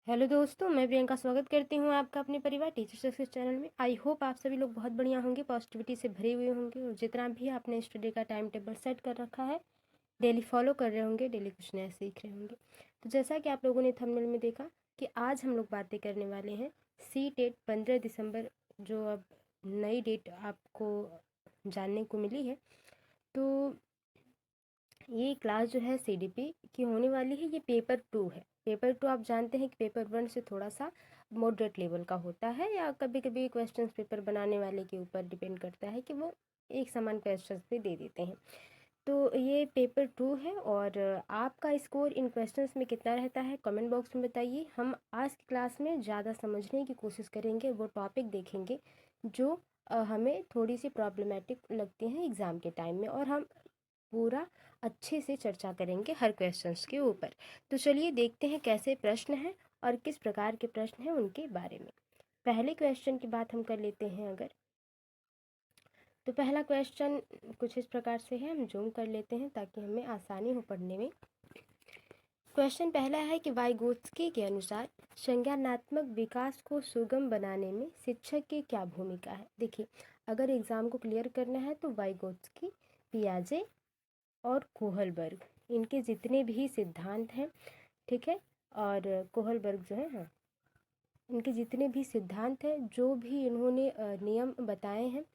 Hello दोस्तों, मैं प्रियंका स्वागत करती हूँ आपका अपने परिवार टीचर सक्सेस चैनल में। आई होप आप सभी लोग बहुत बढ़िया होंगे, पॉजिटिविटी से भरे हुए होंगे और जितना भी आपने स्टडी का टाइम टेबल सेट कर रखा है डेली फॉलो कर रहे होंगे, डेली कुछ नया सीख रहे होंगे। तो जैसा कि आप लोगों ने थंबनेल में देखा कि आज हम लोग बातें करने वाले हैं सी टेट 15 दिसंबर, जो अब नई डेट आपको जानने को मिली है। तो ये क्लास जो है CDP की होने वाली है। ये पेपर 2 है। पेपर 2 आप जानते हैं कि पेपर 1 से थोड़ा सा मॉडरेट लेवल का होता है, या कभी कभी क्वेश्चंस पेपर बनाने वाले के ऊपर डिपेंड करता है कि वो एक समान क्वेश्चंस भी दे देते हैं। तो ये पेपर 2 है और आपका स्कोर इन क्वेश्चंस में कितना रहता है कमेंट बॉक्स में बताइए। हम आज की क्लास में ज़्यादा समझने की कोशिश करेंगे, वो टॉपिक देखेंगे जो हमें थोड़ी सी प्रॉब्लमेटिक लगती हैं एग्ज़ाम के टाइम में, और हम पूरा अच्छे से चर्चा करेंगे हर क्वेश्चंस के ऊपर। तो चलिए देखते हैं कैसे प्रश्न हैं और किस प्रकार के प्रश्न हैं उनके बारे में। पहले क्वेश्चन की बात हम कर लेते हैं अगर, तो पहला क्वेश्चन कुछ इस प्रकार से है, हम जूम कर लेते हैं ताकि हमें आसानी हो पढ़ने में। क्वेश्चन पहला है कि वाइगोत्स्की के अनुसार संज्ञानात्मक विकास को सुगम बनाने में शिक्षक की क्या भूमिका है। देखिए, अगर एग्जाम को क्लियर करना है तो वाइगोत्स्की, पियाजे और कोहलबर्ग, इनके जितने भी सिद्धांत हैं, ठीक है, और कोहलबर्ग जो है, हाँ, इनके जितने भी सिद्धांत हैं, जो भी इन्होंने नियम बताए हैं,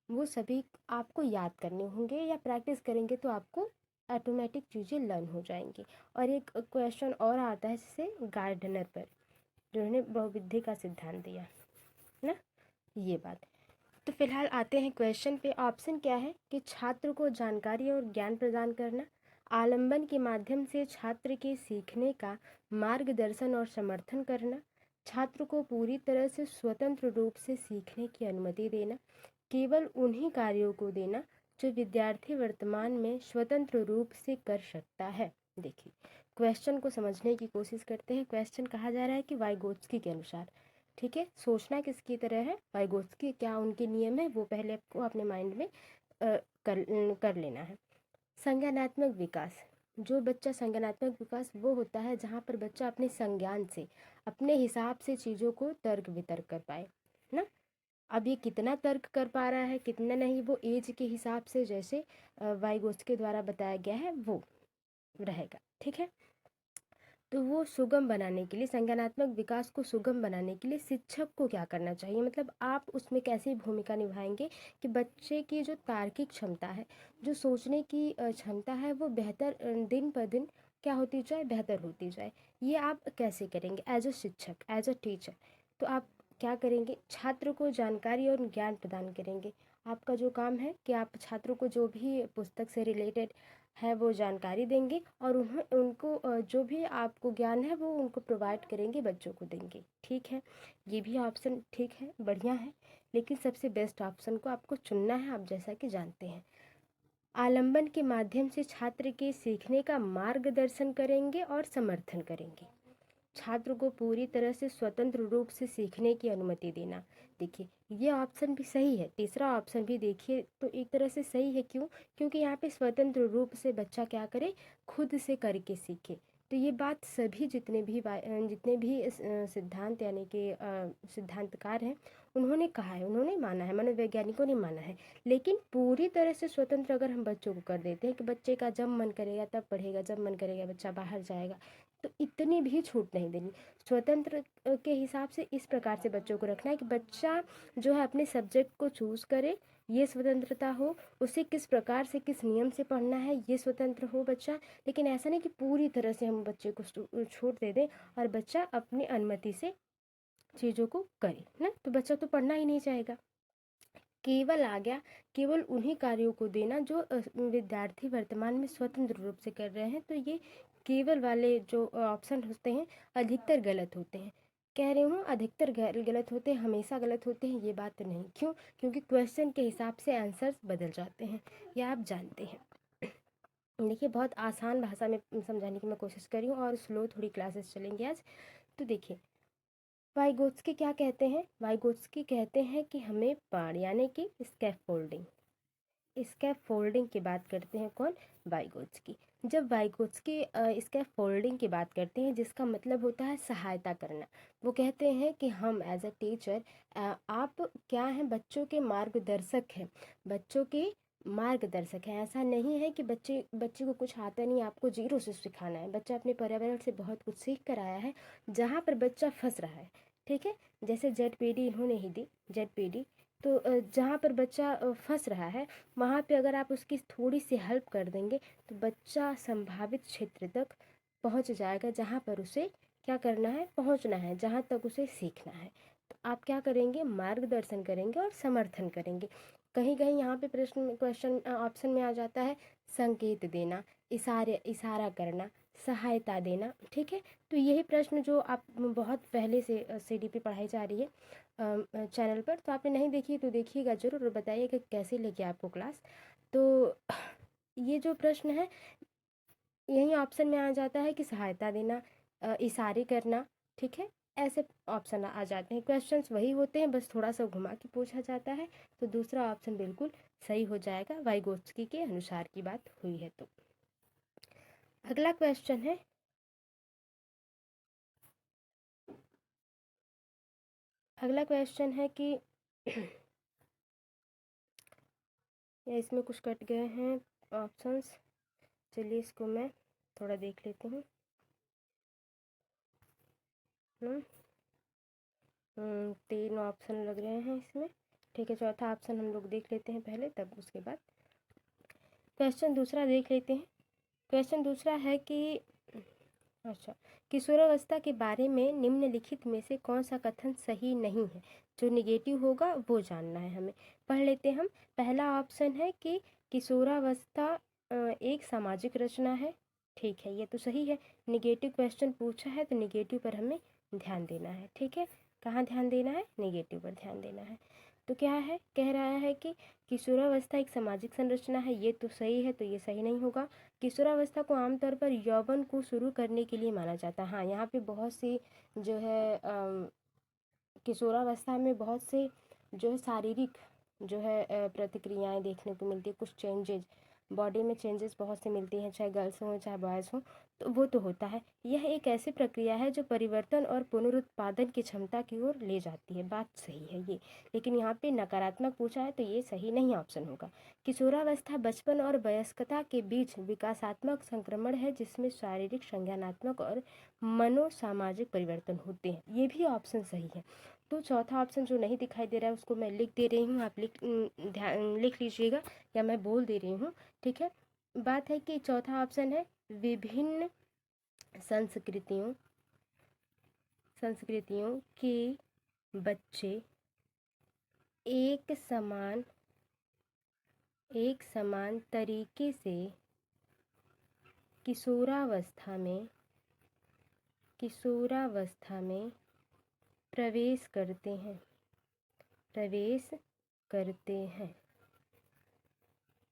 वो सभी आपको याद करने होंगे, या प्रैक्टिस करेंगे तो आपको ऑटोमेटिक चीज़ें लर्न हो जाएंगी। और एक क्वेश्चन और आता है जैसे गार्डनर पर, जिन्होंने बहुविधि का सिद्धांत दिया ना, ये बात। तो फिलहाल आते हैं क्वेश्चन पे। ऑप्शन क्या है कि छात्र को जानकारी और ज्ञान प्रदान करना, आलंबन के माध्यम से छात्र के सीखने का मार्गदर्शन और समर्थन करना, छात्र को पूरी तरह से स्वतंत्र रूप से सीखने की अनुमति देना, केवल उन्हीं कार्यों को देना जो विद्यार्थी वर्तमान में स्वतंत्र रूप से कर सकता है। देखिए, क्वेश्चन को समझने की कोशिश करते हैं। क्वेश्चन कहा जा रहा है कि वाइगोत्स्की के अनुसार, ठीक है, सोचना किसकी तरह है, वाइगोत्स्की क्या उनके नियम है वो पहले आपको अपने माइंड में कर लेना है। संज्ञानात्मक विकास, जो बच्चा संज्ञानात्मक विकास वो होता है जहाँ पर बच्चा अपने संज्ञान से, अपने हिसाब से चीज़ों को तर्क वितर्क कर पाए ना। अब ये कितना तर्क कर पा रहा है कितना नहीं, वो एज के हिसाब से, जैसे वाइगोत्स्की द्वारा बताया गया है, वो रहेगा, ठीक है। तो वो सुगम बनाने के लिए, संज्ञानात्मक विकास को सुगम बनाने के लिए शिक्षक को क्या करना चाहिए, मतलब आप उसमें कैसी भूमिका निभाएंगे कि बच्चे की जो तार्किक क्षमता है, जो सोचने की क्षमता है, वो बेहतर दिन पर दिन क्या होती जाए, बेहतर होती जाए। ये आप कैसे करेंगे एज अ शिक्षक, एज अ टीचर। तो आप क्या करेंगे, छात्र को जानकारी और ज्ञान प्रदान करेंगे। आपका जो काम है कि आप छात्रों को जो भी पुस्तक से रिलेटेड है वो जानकारी देंगे, और उनको जो भी आपको ज्ञान है वो उनको प्रोवाइड करेंगे, बच्चों को देंगे, ठीक है। ये भी ऑप्शन ठीक है, बढ़िया है, लेकिन सबसे बेस्ट ऑप्शन को आपको चुनना है, आप जैसा कि जानते हैं। आलंबन के माध्यम से छात्र के सीखने का मार्गदर्शन करेंगे और समर्थन करेंगे, छात्र को पूरी तरह से स्वतंत्र रूप से सीखने की अनुमति देना। देखिए, ये ऑप्शन भी सही है, तीसरा ऑप्शन भी देखिए तो एक तरह से सही है। क्यों? क्योंकि यहाँ पे स्वतंत्र रूप से बच्चा क्या करे, खुद से करके सीखे। तो ये बात सभी जितने भी सिद्धांत यानी कि सिद्धांतकार हैं, उन्होंने कहा है, उन्होंने माना है, मनोवैज्ञानिकों ने माना है। लेकिन पूरी तरह से स्वतंत्र अगर हम बच्चों को कर देते हैं कि बच्चे का जब मन करेगा तब पढ़ेगा, जब मन करेगा बच्चा बाहर जाएगा, तो इतनी भी छूट नहीं देनी। स्वतंत्र के हिसाब से इस प्रकार से बच्चों को रखना है कि बच्चा जो है अपने सब्जेक्ट को चूज करे, ये स्वतंत्रता हो, उसे किस प्रकार से किस नियम से पढ़ना है ये स्वतंत्र हो बच्चा। लेकिन ऐसा नहीं कि पूरी तरह से हम बच्चे को छूट दे दें और बच्चा अपनी अनुमति से चीज़ों को करे ना, तो बच्चा तो पढ़ना ही नहीं चाहेगा। केवल आ गया, केवल उन्हीं कार्यों को देना जो विद्यार्थी वर्तमान में स्वतंत्र रूप से कर रहे हैं। तो ये केवल वाले जो ऑप्शन होते हैं अधिकतर गलत होते हैं। कह रही हूँ अधिकतर गलत होते हैं, हमेशा गलत होते हैं, ये बात नहीं। क्यों? क्योंकि क्वेश्चन के हिसाब से आंसर्स बदल जाते हैं, ये आप जानते हैं। देखिए, बहुत आसान भाषा में समझाने की मैं कोशिश करी हूँ और स्लो थोड़ी क्लासेस चलेंगी आज। तो देखिए, वाइगोत्स्की क्या कहते हैं, वाइगोत्स्की कहते हैं कि हमें पाड़ यानी कि स्कैफोल्डिंग, स्कैफोल्डिंग की बात करते हैं कौन, वाइगोत्स्की। जब वाइगोत्स्की इसके फोल्डिंग की बात करते हैं, जिसका मतलब होता है सहायता करना, वो कहते हैं कि हम एज अ टीचर, आप क्या हैं, बच्चों के मार्गदर्शक हैं, बच्चों के मार्गदर्शक हैं। ऐसा नहीं है कि बच्चे को कुछ आता नहीं, आपको जीरो से सिखाना है। बच्चा अपने पर्यावरण से बहुत कुछ सीख कर आया है। जहाँ पर बच्चा फंस रहा है, ठीक है, जैसे ZPD इन्होंने ही दी, ZPD, तो जहाँ पर बच्चा फंस रहा है, वहाँ पे अगर आप उसकी थोड़ी सी हेल्प कर देंगे तो बच्चा संभावित क्षेत्र तक पहुँच जाएगा, जहाँ पर उसे क्या करना है, पहुँचना है, जहाँ तक उसे सीखना है। तो आप क्या करेंगे, मार्गदर्शन करेंगे और समर्थन करेंगे। कहीं कहीं यहाँ पे क्वेश्चन ऑप्शन में आ जाता है संकेत देना, इशारा करना, सहायता देना, ठीक है। तो यही प्रश्न जो आप बहुत पहले से CDP पढ़ाई जा रही है चैनल पर, तो आपने नहीं देखी तो देखिएगा जरूर और बताइएगा कैसे लगी आपको क्लास। तो ये जो प्रश्न है, यही ऑप्शन में आ जाता है कि सहायता देना, इशारे करना, ठीक है, ऐसे ऑप्शन आ जाते हैं। क्वेश्चंस वही होते हैं, बस थोड़ा सा घुमा के पूछा जाता है। तो दूसरा ऑप्शन बिल्कुल सही हो जाएगा, वाइगोत्स्की के अनुसार की बात हुई है। तो अगला क्वेश्चन है, अगला क्वेश्चन है कि या इसमें कुछ कट गए हैं ऑप्शंस, चलिए इसको मैं थोड़ा देख लेती हूँ। 3 ऑप्शन लग रहे हैं इसमें, ठीक है। चौथा ऑप्शन हम लोग देख लेते हैं पहले, तब उसके बाद क्वेश्चन दूसरा देख लेते हैं। क्वेश्चन दूसरा है कि अच्छा, किशोरावस्था के बारे में निम्नलिखित में से कौन सा कथन सही नहीं है, जो निगेटिव होगा वो जानना है हमें। पढ़ लेते हैं हम। पहला ऑप्शन है कि किशोरावस्था एक सामाजिक रचना है, ठीक है, ये तो सही है। निगेटिव क्वेश्चन पूछा है तो निगेटिव पर हमें ध्यान देना है, ठीक है। कहाँ ध्यान देना है, निगेटिव पर ध्यान देना है। तो क्या है, कह रहा है कि किशोरावस्था एक सामाजिक संरचना है, ये तो सही है, तो ये सही नहीं होगा। किशोरावस्था को आमतौर पर यौवन को शुरू करने के लिए माना जाता है। हाँ, यहाँ पे बहुत सी जो है किशोरावस्था में बहुत से जो है शारीरिक जो है प्रतिक्रियाएं देखने को मिलती है, कुछ चेंजेज बॉडी में, चेंजेस बहुत से मिलती हैं, चाहे गर्ल्स हों चाहे बॉयज़ हों, तो वो तो होता है। यह एक ऐसी प्रक्रिया है जो परिवर्तन और पुनरुत्पादन की क्षमता की ओर ले जाती है, बात सही है ये। लेकिन यहाँ पे नकारात्मक पूछा है तो ये सही नहीं ऑप्शन होगा। किशोरावस्था बचपन और वयस्कता के बीच विकासात्मक संक्रमण है, जिसमें शारीरिक, संज्ञानात्मक और मनोसामाजिक परिवर्तन होते हैं, ये भी ऑप्शन सही है। तो चौथा ऑप्शन जो नहीं दिखाई दे रहा है उसको मैं लिख दे रही हूँ, आप लिख लीजिएगा या मैं बोल दे रही हूँ, ठीक है। बात है कि चौथा ऑप्शन है विभिन्न संस्कृतियों के बच्चे एक समान तरीके से किशोरावस्था में प्रवेश करते हैं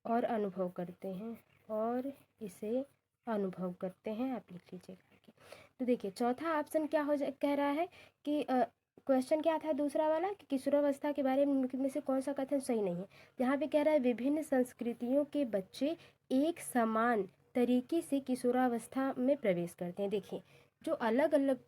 और अनुभव करते हैं और इसे अनुभव करते हैं, आप लिख लीजिएगा आगे। तो देखिए चौथा ऑप्शन क्या कह रहा है कि क्वेश्चन क्या था दूसरा वाला, कि किशोरावस्था के बारे में निम्नलिखित में से कौन सा कथन सही नहीं है। यहाँ पे कह रहा है विभिन्न संस्कृतियों के बच्चे एक समान तरीके से किशोरावस्था में प्रवेश करते हैं। देखिए जो अलग अलग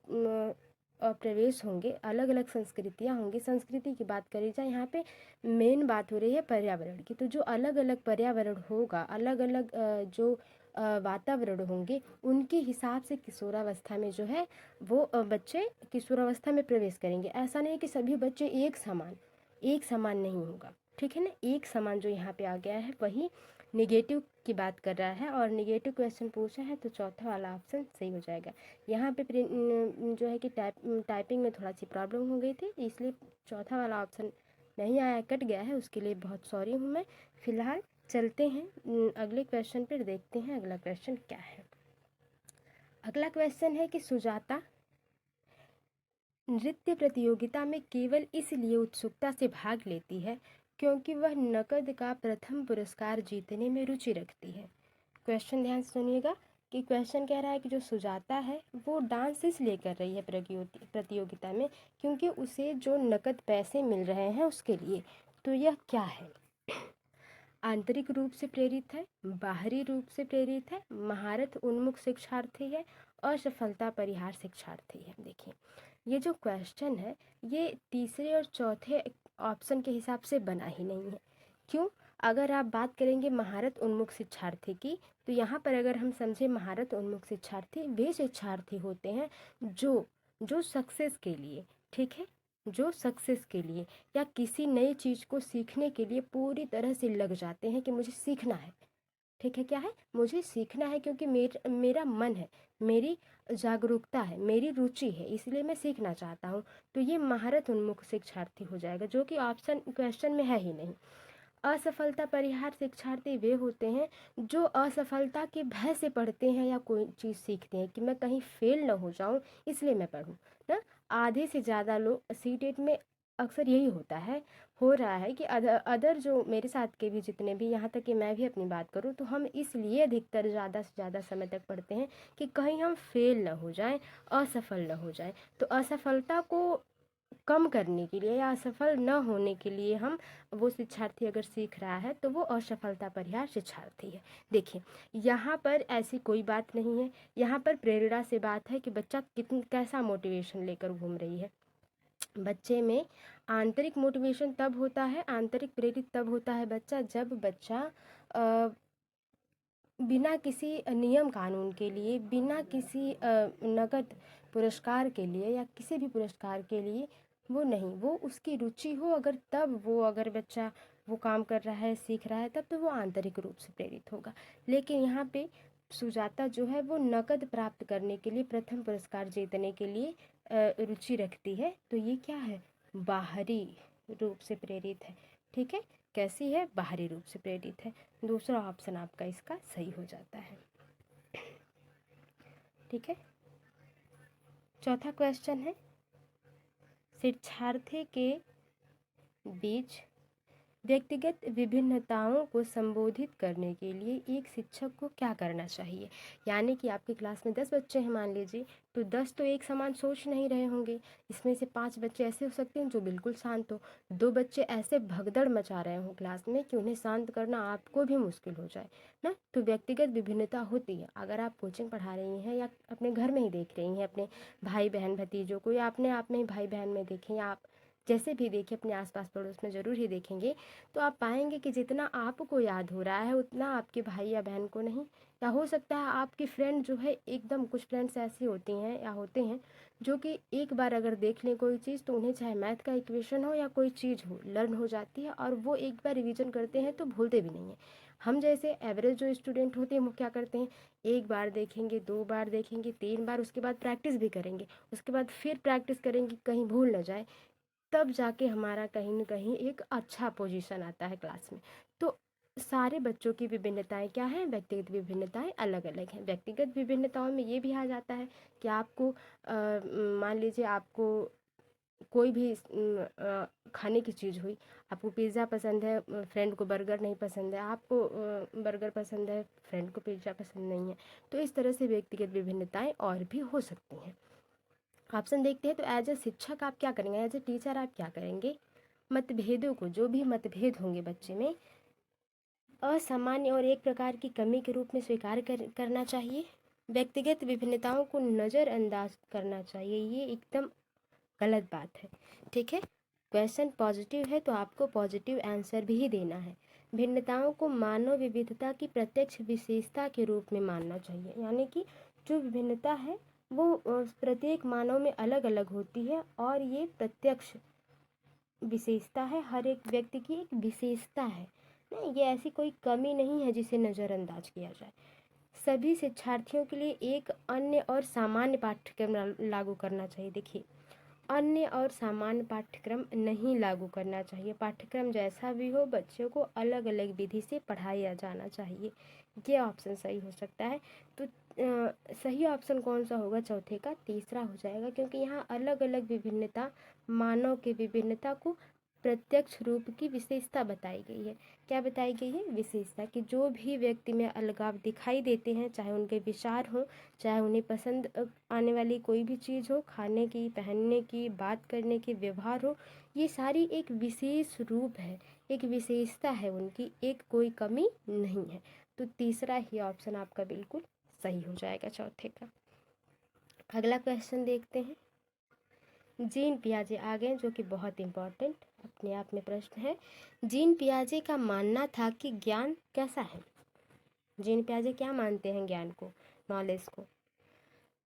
प्रवेश होंगे, अलग अलग संस्कृतियाँ होंगी, संस्कृति की बात करी जाए यहाँ पे मेन बात हो रही है पर्यावरण की। तो जो अलग अलग पर्यावरण होगा, अलग अलग जो वातावरण होंगे, उनके हिसाब से किशोरावस्था में जो है वो बच्चे किशोरावस्था में प्रवेश करेंगे। ऐसा नहीं कि सभी बच्चे एक समान नहीं होगा, ठीक है ना। एक समान जो यहाँ पे आ गया है वही निगेटिव की बात कर रहा है, और निगेटिव क्वेश्चन पूछा है तो चौथा वाला ऑप्शन सही हो जाएगा। यहाँ पे जो है कि टाइपिंग में थोड़ा सी प्रॉब्लम हो गई थी, इसलिए चौथा वाला ऑप्शन नहीं आया, कट गया है, उसके लिए बहुत सॉरी हूँ मैं। फिलहाल चलते हैं अगले क्वेश्चन पर, देखते हैं अगला क्वेश्चन क्या है। अगला क्वेश्चन है कि सुजाता नृत्य प्रतियोगिता में केवल इसलिए उत्सुकता से भाग लेती है क्योंकि वह नकद का प्रथम पुरस्कार जीतने में रुचि रखती है। क्वेश्चन ध्यान से सुनिएगा कि क्वेश्चन कह रहा है कि जो सुजाता है वो डांस इसलिए कर रही है प्रतियोगिता में क्योंकि उसे जो नकद पैसे मिल रहे हैं उसके लिए। तो यह क्या है? आंतरिक रूप से प्रेरित है, बाहरी रूप से प्रेरित है, महारत उन्मुख शिक्षार्थी है, असफलता परिहार शिक्षार्थी है। देखिए ये जो क्वेश्चन है ये तीसरे और चौथे ऑप्शन के हिसाब से बना ही नहीं है। क्यों? अगर आप बात करेंगे महारत उन्मुख शिक्षार्थी की, तो यहाँ पर अगर हम समझे महारत उन्मुख शिक्षार्थी वे शिक्षार्थी होते हैं जो सक्सेस के लिए, ठीक है, जो सक्सेस के लिए या किसी नई चीज़ को सीखने के लिए पूरी तरह से लग जाते हैं कि मुझे सीखना है, ठीक है, क्या है, मुझे सीखना है क्योंकि मेरा मन है, मेरी जागरूकता है, मेरी रुचि है, इसलिए मैं सीखना चाहता हूँ। तो ये महारत उन्मुख शिक्षार्थी हो जाएगा, जो कि ऑप्शन क्वेश्चन में है ही नहीं। असफलता परिहार शिक्षार्थी वे होते हैं जो असफलता के भय से पढ़ते हैं या कोई चीज़ सीखते हैं कि मैं कहीं फेल ना हो जाऊं, इसलिए मैं पढ़ूं ना। आधे से ज़्यादा लोग सीटेट में अक्सर यही होता है, हो रहा है कि अदर जो मेरे साथ के भी जितने भी, यहाँ तक कि मैं भी अपनी बात करूँ तो हम इसलिए अधिकतर ज़्यादा से ज़्यादा समय तक पढ़ते हैं कि कहीं हम फेल ना हो जाएं, असफल ना हो जाएं। तो असफलता को कम करने के लिए या असफल न होने के लिए हम, वो शिक्षार्थी अगर सीख रहा है तो वो असफलता परिहार शिक्षार्थी है। देखिए यहाँ पर ऐसी कोई बात नहीं है, यहाँ पर प्रेरणा से बात है कि बच्चा कैसा मोटिवेशन लेकर घूम रही है। बच्चे में आंतरिक मोटिवेशन तब होता है, आंतरिक प्रेरित तब होता है बच्चा जब बच्चा बिना किसी नियम कानून के लिए, बिना किसी नकद पुरस्कार के लिए या किसी भी पुरस्कार के लिए वो नहीं, वो उसकी रुचि हो अगर, तब वो, अगर बच्चा वो काम कर रहा है, सीख रहा है, तब तो वो आंतरिक रूप से प्रेरित होगा। लेकिन यहाँ पे सुजाता जो है वो नकद प्राप्त करने के लिए, प्रथम पुरस्कार जीतने के लिए रुचि रखती है, तो ये क्या है, बाहरी रूप से प्रेरित है, ठीक है। कैसी है, बाहरी रूप से प्रेरित है। दूसरा ऑप्शन आपका इसका सही हो जाता है, ठीक है। चौथा क्वेश्चन है, शिक्षार्थी के बीच व्यक्तिगत विभिन्नताओं को संबोधित करने के लिए एक शिक्षक को क्या करना चाहिए। यानी कि आपकी क्लास में 10 बच्चे हैं मान लीजिए, तो 10 तो एक समान सोच नहीं रहे होंगे, इसमें से 5 बच्चे ऐसे हो सकते हैं जो बिल्कुल शांत हो, 2 बच्चे ऐसे भगदड़ मचा रहे हों क्लास में कि उन्हें शांत करना आपको भी मुश्किल हो जाए ना। तो व्यक्तिगत विभिन्नता होती है। अगर आप कोचिंग पढ़ा रही हैं या अपने घर में ही देख रही हैं अपने भाई बहन भतीजों को, या अपने आप में ही भाई बहन में देखें, या आप जैसे भी देखें अपने आसपास पड़ोस में ज़रूर ही देखेंगे, तो आप पाएंगे कि जितना आपको याद हो रहा है उतना आपके भाई या बहन को नहीं। या हो सकता है आपकी फ्रेंड जो है एकदम, कुछ फ्रेंड्स ऐसी होती हैं या होते हैं जो कि एक बार अगर देख लें कोई चीज़ तो उन्हें चाहे मैथ का इक्वेशन हो या कोई चीज़ हो, लर्न हो जाती है और वो एक बार रिवीजन करते हैं तो भूलते भी नहीं हैं। हम जैसे एवरेज जो स्टूडेंट होते हैं वो क्या करते हैं, एक बार देखेंगे, 2 बार देखेंगे, 3 बार, उसके बाद प्रैक्टिस भी करेंगे, उसके बाद फिर प्रैक्टिस करेंगे कहीं भूल ना जाए, तब जाके हमारा कहीं न कहीं एक अच्छा पोजीशन आता है क्लास में। तो सारे बच्चों की विभिन्नताएं क्या हैं, व्यक्तिगत विभिन्नताएं अलग अलग हैं। व्यक्तिगत विभिन्नताओं में ये भी आ जाता है कि आपको मान लीजिए आपको कोई भी खाने की चीज़ हुई, आपको पिज़्ज़ा पसंद है, फ्रेंड को बर्गर नहीं पसंद है, आपको बर्गर पसंद है, फ्रेंड को पिज़्ज़ा पसंद नहीं है। तो इस तरह से व्यक्तिगत विभिन्नताएं और भी हो सकती हैं। ऑप्शन देखते हैं, तो एज ए शिक्षक आप क्या करेंगे, एज ए टीचर आप क्या करेंगे, मतभेदों को, जो भी मतभेद होंगे बच्चे में, असामान्य और एक प्रकार की कमी के रूप में स्वीकार करना चाहिए। व्यक्तिगत विभिन्नताओं को नज़रअंदाज करना चाहिए, ये एकदम गलत बात है, ठीक है। क्वेश्चन पॉजिटिव है तो आपको पॉजिटिव आंसर भी देना है। भिन्नताओं को मानव विविधता की प्रत्यक्ष विशेषता के रूप में मानना चाहिए, यानी कि जो विभिन्नता है वो प्रत्येक मानव में अलग अलग होती है और ये प्रत्यक्ष विशेषता है, हर एक व्यक्ति की एक विशेषता है नहीं, ये ऐसी कोई कमी नहीं है जिसे नज़रअंदाज किया जाए। सभी शिक्षार्थियों के लिए एक अन्य और सामान्य पाठ्यक्रम लागू करना चाहिए। देखिए अन्य और सामान्य पाठ्यक्रम नहीं लागू करना चाहिए, पाठ्यक्रम जैसा भी हो बच्चों को अलग अलग विधि से पढ़ाया जाना चाहिए, ये ऑप्शन सही हो सकता है। तो सही ऑप्शन कौन सा होगा, चौथे का तीसरा हो जाएगा, क्योंकि यहाँ अलग अलग विभिन्नता, मानव के विभिन्नता को प्रत्यक्ष रूप की विशेषता बताई गई है। क्या बताई गई है? विशेषता, कि जो भी व्यक्ति में अलगाव दिखाई देते हैं, चाहे उनके विचार हो, चाहे उन्हें पसंद आने वाली कोई भी चीज़ हो, खाने की, पहनने की, बात करने की, व्यवहार हो, ये सारी एक विशेष रूप है, एक विशेषता है उनकी, एक कोई कमी नहीं है। तो तीसरा ही ऑप्शन आपका बिल्कुल सही हो जाएगा चौथे का। अगला क्वेश्चन देखते हैं। जीन पियाजे आ गए, जो कि बहुत इम्पोर्टेंट अपने आप में प्रश्न है। जीन पियाजे का मानना था कि ज्ञान कैसा है? जीन पियाजे क्या मानते हैं ज्ञान को, नॉलेज को?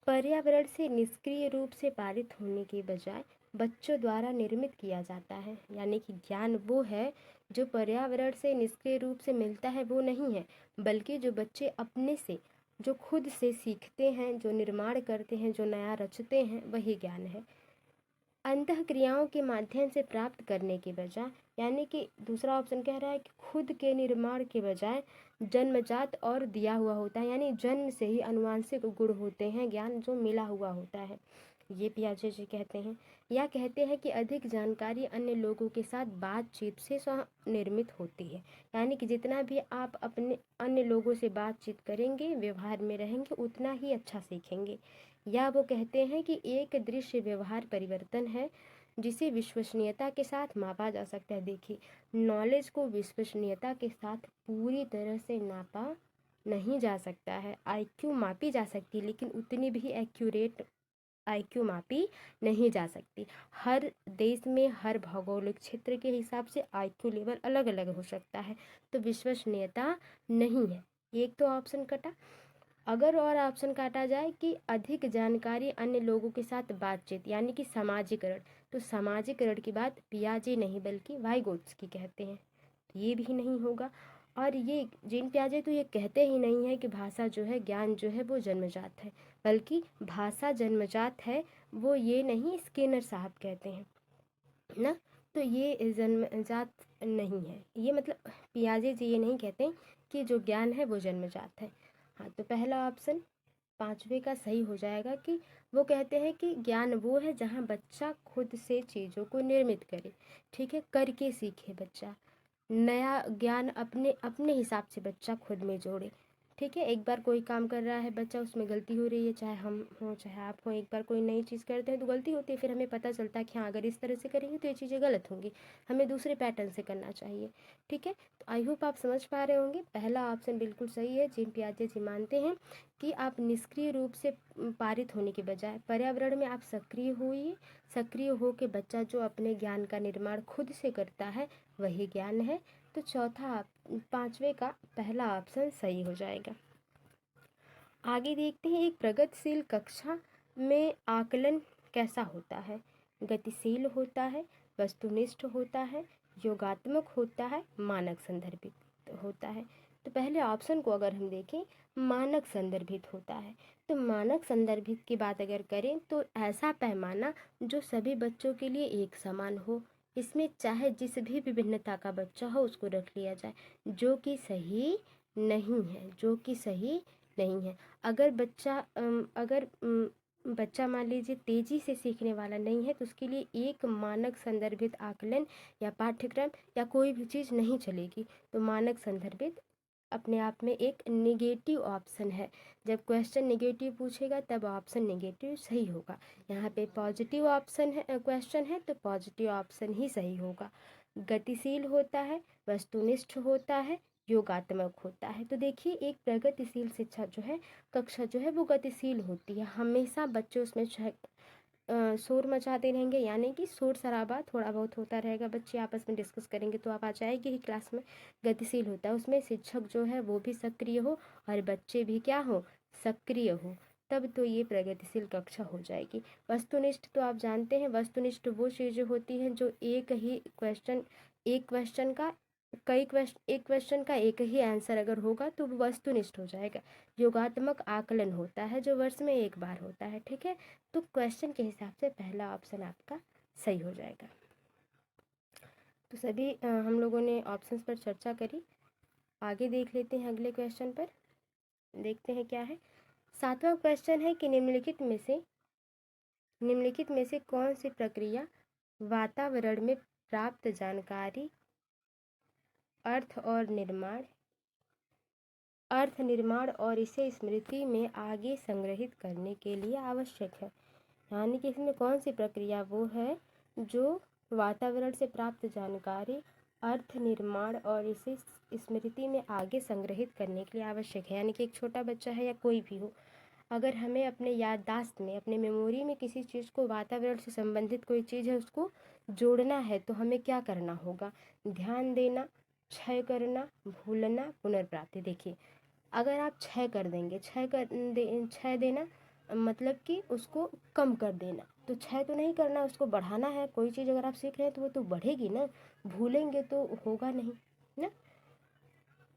पर्यावरण से निष्क्रिय रूप से पारित होने के बजाय बच्चों द्वारा निर्मित किया जाता है। यानी कि ज्ञान वो है जो पर्यावरण से निष्क्रिय रूप से मिलता है, वो नहीं है, बल्कि जो बच्चे अपने से, जो खुद से सीखते हैं, जो निर्माण करते हैं, जो नया रचते हैं, वही ज्ञान है। अंतः क्रियाओं के माध्यम से प्राप्त करने के बजाय, यानी कि दूसरा ऑप्शन कह रहा है कि खुद के निर्माण के बजाय जन्मजात और दिया हुआ होता है, यानी जन्म से ही अनुवांशिक गुण होते हैं, ज्ञान जो मिला हुआ होता है, ये पियाजे जी कहते हैं। या कहते हैं कि अधिक जानकारी अन्य लोगों के साथ बातचीत से निर्मित होती है। यानी कि जितना भी आप अपने अन्य लोगों से बातचीत करेंगे, व्यवहार में रहेंगे, उतना ही अच्छा सीखेंगे। या वो कहते हैं कि एक दृश्य व्यवहार परिवर्तन है जिसे विश्वसनीयता के साथ मापा जा सकता है। देखिए, नॉलेज को विश्वसनीयता के साथ पूरी तरह से नापा नहीं जा सकता है। आईक्यू मापी जा सकती है, लेकिन उतनी भी एक्यूरेट आईक्यू मापी नहीं जा सकती। हर देश में, हर भौगोलिक क्षेत्र के हिसाब से आईक्यू लेवल अलग अलग हो सकता है, तो विश्वसनीयता नहीं है। एक तो ऑप्शन कटा। अगर और ऑप्शन काटा जाए कि अधिक जानकारी अन्य लोगों के साथ बातचीत, यानी कि समाजीकरण, तो समाजीकरण की बात पियाजे नहीं बल्कि वाइगोत्स्की कहते हैं, तो ये भी नहीं होगा। और ये जीन पियाजे तो ये कहते ही नहीं है कि भाषा जो है, ज्ञान जो है वो जन्मजात है, बल्कि भाषा जन्मजात है, वो ये नहीं स्किनर साहब कहते हैं ना, तो ये जन्मजात नहीं है। ये मतलब पियाजे जी ये नहीं कहते कि जो ज्ञान है वो जन्मजात है। हाँ, तो पहला ऑप्शन पांचवे का सही हो जाएगा कि वो कहते हैं कि ज्ञान वो है जहाँ बच्चा खुद से चीज़ों को निर्मित करे, ठीक है, करके सीखे बच्चा, नया ज्ञान अपने अपने हिसाब से बच्चा खुद में जोड़े, ठीक है। एक बार कोई काम कर रहा है बच्चा, उसमें गलती हो रही है, चाहे हम हों चाहे आप हों, एक बार कोई नई चीज़ करते हैं तो गलती होती है, फिर हमें पता चलता है कि हाँ, अगर इस तरह से करेंगे तो ये चीज़ें गलत होंगी, हमें दूसरे पैटर्न से करना चाहिए, ठीक है। तो आई होप आप समझ पा रहे होंगे, पहला ऑप्शन बिल्कुल सही है। जीन पियाजे जी मानते हैं कि आप निष्क्रिय रूप से पारित होने के बजाय पर्यावरण में आप सक्रिय होइए, सक्रिय हो के बच्चा जो अपने ज्ञान का निर्माण खुद से करता है वही ज्ञान है। तो चौथा, पांचवे का पहला ऑप्शन सही हो जाएगा। आगे देखते हैं, एक प्रगतिशील कक्षा में आकलन कैसा होता है? गतिशील होता है, वस्तुनिष्ठ होता है, योगात्मक होता है, मानक संदर्भित होता है। तो पहले ऑप्शन को अगर हम देखें, मानक संदर्भित होता है। तो मानक संदर्भित की बात अगर करें तो ऐसा पैमाना जो सभी बच्चों के लिए एक समान हो, इसमें चाहे जिस भी विभिन्नता का बच्चा हो उसको रख लिया जाए, जो कि सही नहीं है, जो कि सही नहीं है। अगर बच्चा मान लीजिए तेजी से सीखने वाला नहीं है, तो उसके लिए एक मानक संदर्भित आकलन या पाठ्यक्रम या कोई भी चीज़ नहीं चलेगी। तो मानक संदर्भित अपने आप में एक नेगेटिव ऑप्शन है। जब क्वेश्चन नेगेटिव पूछेगा तब ऑप्शन नेगेटिव सही होगा। यहाँ पे पॉजिटिव ऑप्शन है, क्वेश्चन है, तो पॉजिटिव ऑप्शन ही सही होगा। गतिशील होता है, वस्तुनिष्ठ होता है, योगात्मक होता है। तो देखिए, एक प्रगतिशील शिक्षा जो है, कक्षा जो है वो गतिशील होती है, हमेशा बच्चे उसमें शोर मचाते रहेंगे, यानी कि शोर शराबा थोड़ा बहुत होता रहेगा, बच्चे आपस में डिस्कस करेंगे तो आप आ जाएगी ही क्लास में। गतिशील होता है, उसमें शिक्षक जो है वो भी सक्रिय हो और बच्चे भी क्या हो, सक्रिय हो, तब तो ये प्रगतिशील कक्षा हो जाएगी। वस्तुनिष्ठ तो आप जानते हैं, वस्तुनिष्ठ वो चीज़ें होती हैं जो एक क्वेश्चन का एक क्वेश्चन का एक ही आंसर अगर होगा तो वो वस्तुनिष्ठ हो जाएगा। योगात्मक आकलन होता है जो वर्ष में एक बार होता है, ठीक है। तो क्वेश्चन के हिसाब से पहला ऑप्शन आपका सही हो जाएगा। तो सभी हम लोगों ने ऑप्शंस पर चर्चा करी। आगे देख लेते हैं, अगले क्वेश्चन पर देखते हैं क्या है। सातवां क्वेश्चन है कि निम्नलिखित में से कौन सी प्रक्रिया वातावरण में प्राप्त जानकारी अर्थ निर्माण और इसे स्मृति में आगे संग्रहित करने के लिए आवश्यक है। यानी कि इसमें कौन सी प्रक्रिया वो है जो वातावरण से प्राप्त जानकारी अर्थ निर्माण और इसे स्मृति में आगे संग्रहित करने के लिए आवश्यक है। यानी कि एक छोटा बच्चा है या कोई भी हो, अगर हमें अपने याददाश्त में, अपने मेमोरी में किसी चीज़ को, वातावरण से संबंधित कोई चीज़ है उसको जोड़ना है तो हमें क्या करना होगा? ध्यान देना, क्षय करना, भूलना, पुनर्प्राप्ति। देखिए, अगर आप क्षय कर देंगे, क्षय देना मतलब कि उसको कम कर देना, तो क्षय तो नहीं करना, उसको बढ़ाना है। कोई चीज़ अगर आप सीख रहे हैं तो वो तो बढ़ेगी ना, भूलेंगे तो होगा नहीं ना।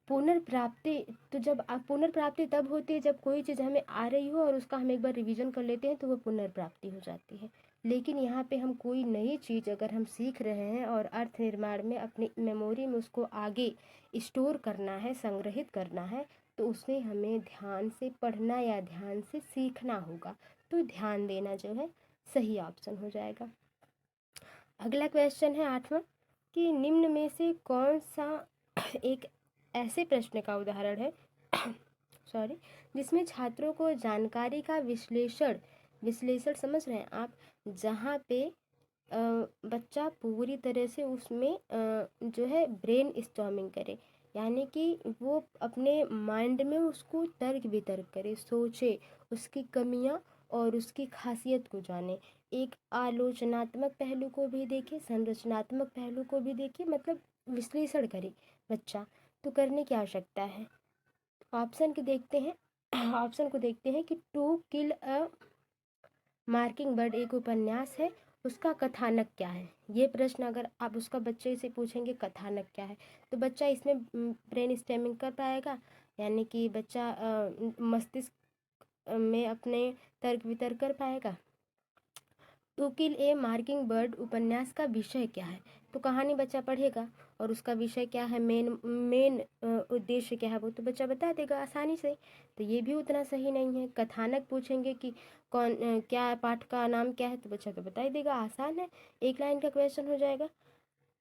पुनर्प्राप्ति, तो जब आप पुनर्प्राप्ति तब होती है जब कोई चीज़ हमें आ रही हो और उसका हम एक बार रिवीजन कर लेते हैं तो वो पुनर्प्राप्ति हो जाती है। लेकिन यहाँ पे हम कोई नई चीज़ अगर हम सीख रहे हैं और अर्थ निर्माण में अपनी मेमोरी में उसको आगे स्टोर करना है, संग्रहित करना है, तो उसमें हमें ध्यान से पढ़ना या ध्यान से सीखना होगा। तो ध्यान देना जो है सही ऑप्शन हो जाएगा। अगला क्वेश्चन है 8वां कि निम्न में से कौन सा एक ऐसे प्रश्न का उदाहरण है सॉरी जिसमें छात्रों को जानकारी का विश्लेषण समझ रहे हैं आप, जहाँ पे बच्चा पूरी तरह से उसमें जो है ब्रेन स्टॉर्मिंग करे, यानी कि वो अपने माइंड में उसको तर्क वितर्क करे, सोचे, उसकी कमियां और उसकी खासियत को जाने, एक आलोचनात्मक पहलू को भी देखे, संरचनात्मक पहलू को भी देखे, मतलब विश्लेषण करे बच्चा। तो करने की आवश्यकता है, ऑप्शन को देखते हैं कि To Kill a Mockingbird एक उपन्यास है, उसका कथानक क्या है। ये प्रश्न अगर आप उसका बच्चे से पूछेंगे कथानक क्या है, तो बच्चा इसमें ब्रेन स्टेमिंग कर पाएगा, यानी कि बच्चा मस्तिष्क में अपने तर्क वितर्क कर पाएगा। To Kill a Mockingbird उपन्यास का विषय क्या है, तो कहानी बच्चा पढ़ेगा और उसका विषय क्या है, मेन उद्देश्य क्या है, वो तो बच्चा बता देगा आसानी से। तो ये भी उतना सही नहीं है। कथानक पूछेंगे कि कौन क्या पाठ का नाम क्या है, तो बच्चा तो बता ही देगा, आसान है, एक लाइन का क्वेश्चन हो जाएगा।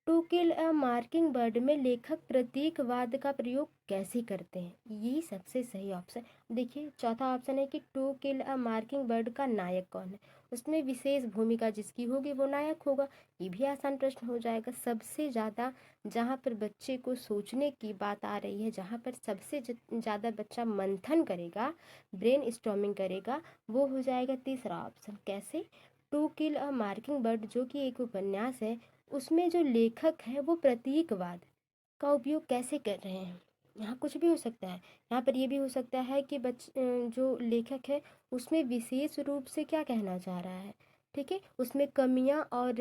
To Kill a Mockingbird में लेखक प्रतीकवाद का प्रयोग कैसे करते हैं, यही सबसे सही ऑप्शन। देखिए, चौथा ऑप्शन है कि To Kill a Mockingbird का नायक कौन है, उसमें विशेष भूमिका जिसकी होगी वो नायक होगा, ये भी आसान प्रश्न हो जाएगा। सबसे ज़्यादा जहाँ पर बच्चे को सोचने की बात आ रही है, जहाँ पर सबसे ज़्यादा बच्चा मंथन करेगा, ब्रेन स्टॉर्मिंग करेगा, वो हो जाएगा तीसरा ऑप्शन। कैसे? To Kill a Mockingbird जो कि एक उपन्यास है, उसमें जो लेखक है वो प्रतीकवाद का उपयोग कैसे कर रहे हैं। यहाँ कुछ भी हो सकता है, यहाँ पर ये भी हो सकता है कि जो लेखक है उसमें विशेष रूप से क्या कहना चाह रहा है, ठीक है, उसमें कमियाँ और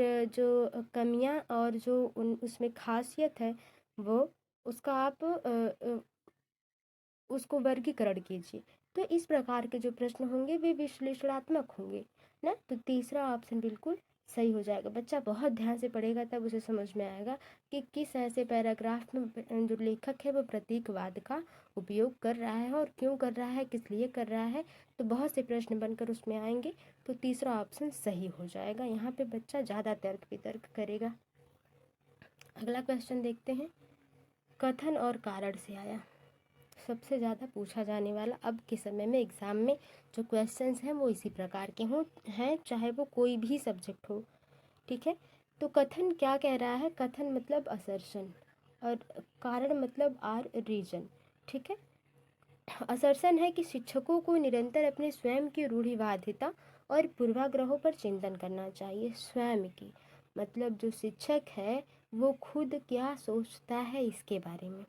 जो उसमें खासियत है वो उसका आप उसको वर्गीकरण कीजिए। तो इस प्रकार के जो प्रश्न होंगे वे विश्लेषणात्मक होंगे ना। तो तीसरा ऑप्शन बिल्कुल सही हो जाएगा। बच्चा बहुत ध्यान से पढ़ेगा तब उसे समझ में आएगा कि किस ऐसे पैराग्राफ में जो लेखक है वो प्रतीकवाद का उपयोग कर रहा है और क्यों कर रहा है, किस लिए कर रहा है। तो बहुत से प्रश्न बनकर उसमें आएंगे, तो तीसरा ऑप्शन सही हो जाएगा। यहाँ पे बच्चा ज़्यादा तर्क वितर्क करेगा। अगला क्वेश्चन देखते हैं। कथन और कारण से आया, सबसे ज़्यादा पूछा जाने वाला अब के समय में एग्ज़ाम में जो क्वेश्चंस हैं वो इसी प्रकार के हैं, चाहे वो कोई भी सब्जेक्ट हो, ठीक है। तो कथन क्या कह रहा है, कथन मतलब असर्शन और कारण मतलब रीजन, ठीक है। असर्शन है कि शिक्षकों को निरंतर अपने स्वयं की रूढ़िवादिता और पूर्वाग्रहों पर चिंतन करना चाहिए। स्वयं की मतलब जो शिक्षक है वो खुद क्या सोचता है इसके बारे में,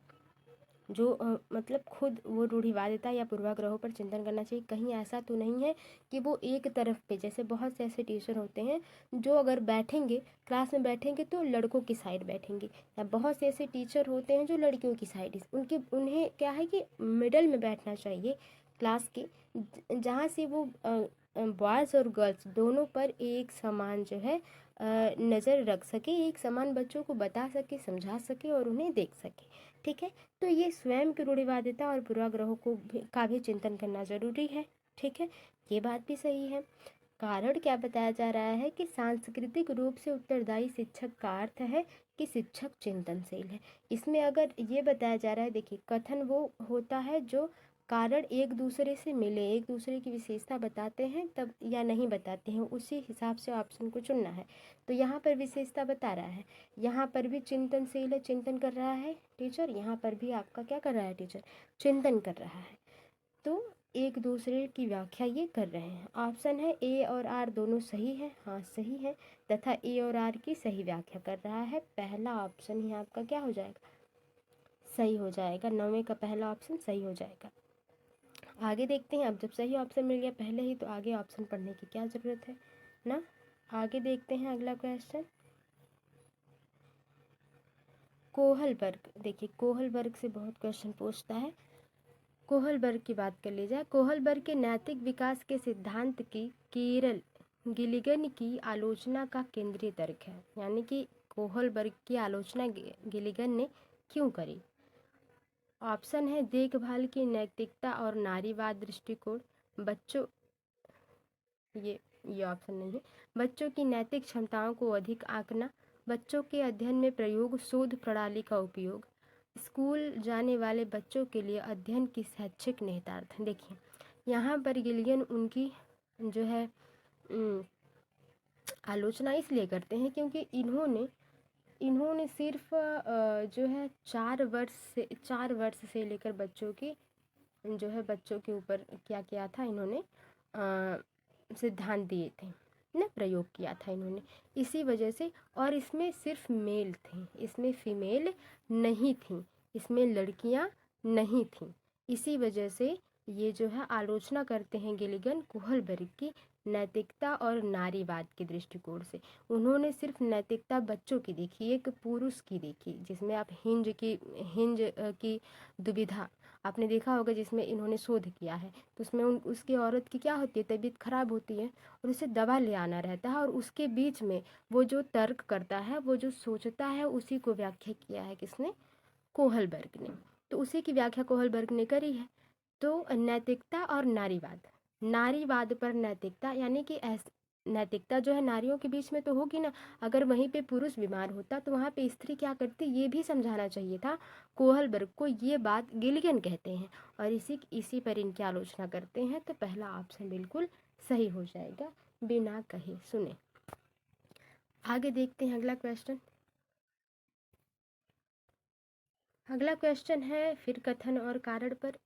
जो मतलब खुद वो रूढ़िवादिता या पूर्वाग्रहों पर चिंतन करना चाहिए। कहीं ऐसा तो नहीं है कि वो एक तरफ पे, जैसे बहुत से ऐसे टीचर होते हैं जो अगर बैठेंगे क्लास में बैठेंगे तो लड़कों की साइड बैठेंगे, या बहुत से ऐसे टीचर होते हैं जो लड़कियों की साइड, उन्हें क्या है कि मिडल में बैठना चाहिए क्लास के, जहाँ से वो बॉयज़ और गर्ल्स दोनों पर एक समान जो है नज़र रख सके, एक समान बच्चों को बता सके, समझा सके और उन्हें देख सके, ठीक है। तो ये स्वयं की रूढ़िवादिता और पूर्वाग्रहों का भी चिंतन करना जरूरी है, ठीक है, ये बात भी सही है। कारण क्या बताया जा रहा है कि सांस्कृतिक रूप से उत्तरदायी शिक्षक का अर्थ है कि शिक्षक चिंतनशील है। इसमें अगर ये बताया जा रहा है, देखिए कथन वो होता है जो कारण एक दूसरे से मिले, एक दूसरे की विशेषता बताते हैं तब या नहीं बताते हैं, उसी हिसाब से ऑप्शन को चुनना है। तो यहाँ पर विशेषता बता रहा है, यहाँ पर भी चिंतनशील है, चिंतन कर रहा है टीचर, यहाँ पर भी आपका क्या कर रहा है टीचर, चिंतन कर रहा है। तो एक दूसरे की व्याख्या ये कर रहे हैं। ऑप्शन है ए और आर दोनों सही है, हाँ सही है, तथा ए और आर की सही व्याख्या कर रहा है। पहला ऑप्शन ही आपका क्या हो जाएगा, सही हो जाएगा। 9वें का पहला ऑप्शन सही हो जाएगा। आगे देखते हैं, अब जब सही ऑप्शन मिल गया पहले ही तो आगे ऑप्शन पढ़ने की क्या ज़रूरत है ना। आगे देखते हैं अगला क्वेश्चन, कोहलबर्ग। देखिए कोहलबर्ग से बहुत क्वेश्चन पूछता है। कोहलबर्ग की बात कर ली जाए, कोहलबर्ग के नैतिक विकास के सिद्धांत की कीरल गिलिगन की आलोचना का केंद्रीय तर्क है। यानी कि कोहलबर्ग की आलोचना गिलिगन ने क्यों करी। ऑप्शन है देखभाल की नैतिकता और नारीवाद दृष्टिकोण, बच्चों ये ऑप्शन नहीं है, बच्चों की नैतिक क्षमताओं को अधिक आंकना, बच्चों के अध्ययन में प्रयोग शोध प्रणाली का उपयोग, स्कूल जाने वाले बच्चों के लिए अध्ययन की शैक्षिक निहितार्थ। देखिए यहाँ पर गिलिगन उनकी जो है आलोचना इसलिए करते हैं क्योंकि इन्होंने सिर्फ जो है 4 वर्ष से लेकर बच्चों की जो है बच्चों के ऊपर क्या किया था, इन्होंने सिद्धांत दिए थे ना, प्रयोग किया था इन्होंने, इसी वजह से। और इसमें सिर्फ मेल थे, इसमें फीमेल नहीं थी, इसमें लड़कियां नहीं थीं, इसी वजह से ये जो है आलोचना करते हैं गिलिगन कोहलबर्ग की नैतिकता और नारीवाद के दृष्टिकोण से। उन्होंने सिर्फ नैतिकता बच्चों की देखी, एक पुरुष की देखी, जिसमें आप हिंज की दुविधा आपने देखा होगा, जिसमें इन्होंने शोध किया है। तो उसमें उसकी औरत की क्या होती है, तबीयत खराब होती है और उसे दवा ले आना रहता है, और उसके बीच में वो जो तर्क करता है, वो जो सोचता है, उसी को व्याख्या किया है किसने, कोहलबर्ग ने। तो उसी की व्याख्या कोहलबर्ग ने करी है। तो नैतिकता और नारीवाद पर नैतिकता, यानी कि नैतिकता जो है नारियों के बीच में तो होगी ना, अगर वहीं पे पुरुष बीमार होता तो वहाँ पे स्त्री क्या करती, ये भी समझाना चाहिए था कोहलबर्ग को। ये बात गिलिगन कहते हैं और इसी पर इनकी आलोचना करते हैं। तो पहला ऑप्शन बिल्कुल सही हो जाएगा बिना कहे सुने। आगे देखते हैं अगला क्वेश्चन। अगला क्वेश्चन है फिर कथन और कारण पर